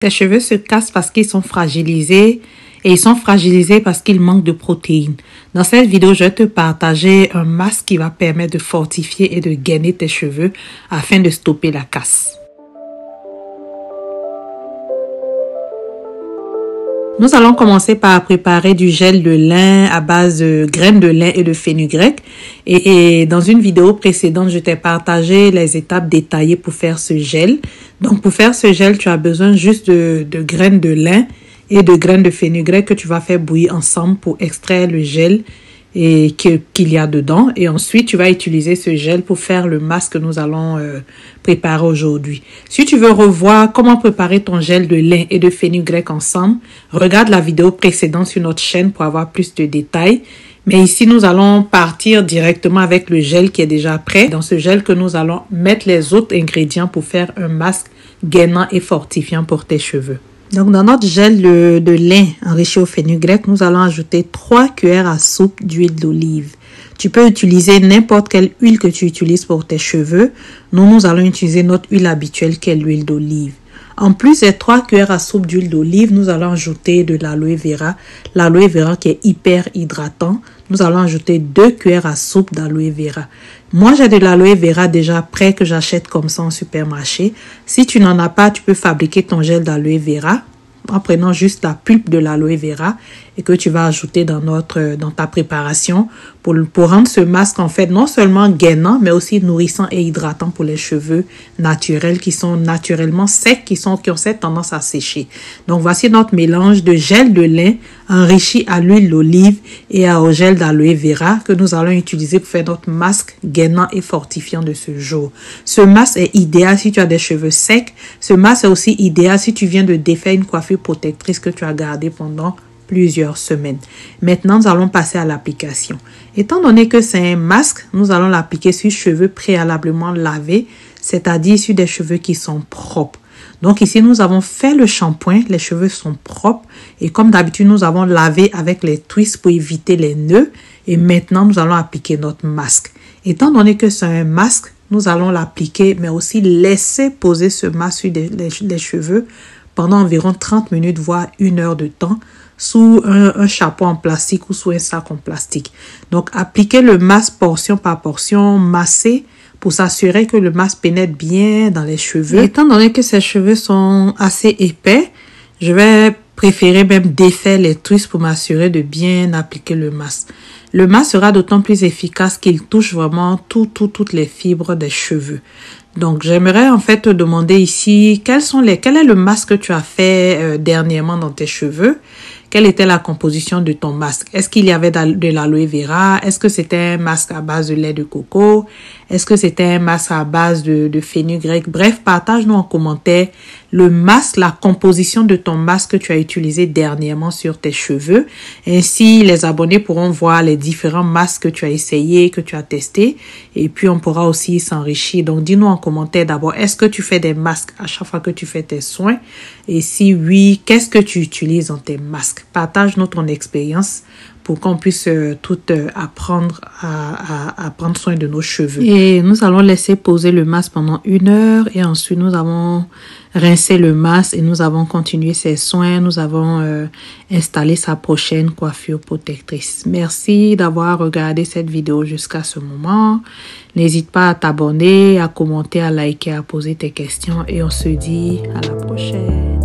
Tes cheveux se cassent parce qu'ils sont fragilisés et ils sont fragilisés parce qu'ils manquent de protéines. Dans cette vidéo, je vais te partager un masque qui va permettre de fortifier et de gainer tes cheveux afin de stopper la casse. Nous allons commencer par préparer du gel de lin à base de graines de lin et de fenugrec. Et dans une vidéo précédente, je t'ai partagé les étapes détaillées pour faire ce gel. Donc, pour faire ce gel, tu as besoin juste de graines de lin et de graines de fenugrec que tu vas faire bouillir ensemble pour extraire le gel qu'il y a dedans. Et ensuite, tu vas utiliser ce gel pour faire le masque que nous allons préparer aujourd'hui. Si tu veux revoir comment préparer ton gel de lin et de fenugrec ensemble, regarde la vidéo précédente sur notre chaîne pour avoir plus de détails. Mais ici, nous allons partir directement avec le gel qui est déjà prêt. Dans ce gel que nous allons mettre les autres ingrédients pour faire un masque gainant et fortifiant pour tes cheveux. Donc, dans notre gel de lin enrichi au fenugrec, nous allons ajouter 3 cuillères à soupe d'huile d'olive. Tu peux utiliser n'importe quelle huile que tu utilises pour tes cheveux. Nous allons utiliser notre huile habituelle qui est l'huile d'olive. En plus des 3 cuillères à soupe d'huile d'olive, nous allons ajouter de l'aloe vera. L'aloe vera qui est hyper hydratant. Nous allons ajouter 2 cuillères à soupe d'aloe vera. Moi, j'ai de l'aloe vera déjà prêt que j'achète comme ça en supermarché. Si tu n'en as pas, tu peux fabriquer ton gel d'aloe vera en prenant juste la pulpe de l'aloe vera et que tu vas ajouter dans ta préparation pour rendre ce masque en fait non seulement gainant mais aussi nourrissant et hydratant pour les cheveux naturels qui sont naturellement secs, qui ont cette tendance à sécher. Donc voici notre mélange de gel de lin enrichi à l'huile d'olive et au gel d'aloe vera que nous allons utiliser pour faire notre masque gainant et fortifiant de ce jour. Ce masque est idéal si tu as des cheveux secs. Ce masque est aussi idéal si tu viens de défaire une coiffure protectrice que tu as gardée pendant plusieurs semaines. Maintenant, nous allons passer à l'application. Étant donné que c'est un masque, nous allons l'appliquer sur cheveux préalablement lavés, c'est-à-dire sur des cheveux qui sont propres. Donc ici, nous avons fait le shampoing, les cheveux sont propres et comme d'habitude, nous avons lavé avec les twists pour éviter les nœuds et maintenant, nous allons appliquer notre masque. Étant donné que c'est un masque, nous allons l'appliquer mais aussi laisser poser ce masque sur les cheveux pendant environ 30 minutes, voire 1 heure de temps, sous un chapeau en plastique ou sous un sac en plastique. Donc, appliquez le masque portion par portion, massez pour s'assurer que le masque pénètre bien dans les cheveux. Étant donné que ces cheveux sont assez épais, je vais préférer même défaire les twists pour m'assurer de bien appliquer le masque. Le masque sera d'autant plus efficace qu'il touche vraiment toutes les fibres des cheveux. Donc, j'aimerais en fait te demander ici quel est le masque que tu as fait dernièrement dans tes cheveux. Quelle était la composition de ton masque? Est-ce qu'il y avait de l'aloe vera? Est-ce que c'était un masque à base de lait de coco? Est-ce que c'était un masque à base de fenugrec? Bref, partage-nous en commentaire le masque, la composition de ton masque que tu as utilisé dernièrement sur tes cheveux. Ainsi, les abonnés pourront voir les différents masques que tu as essayés, que tu as testés. Et puis, on pourra aussi s'enrichir. Donc, dis-nous en commentaire d'abord, est-ce que tu fais des masques à chaque fois que tu fais tes soins? Et si oui, qu'est-ce que tu utilises dans tes masques? Partage-nous ton expérience pour qu'on puisse apprendre à prendre soin de nos cheveux. Et nous allons laisser poser le masque pendant 1 heure et ensuite nous avons rincé le masque et nous avons continué ses soins. Nous avons installé sa prochaine coiffure protectrice. Merci d'avoir regardé cette vidéo jusqu'à ce moment. N'hésite pas à t'abonner, à commenter, à liker, à poser tes questions et on se dit à la prochaine.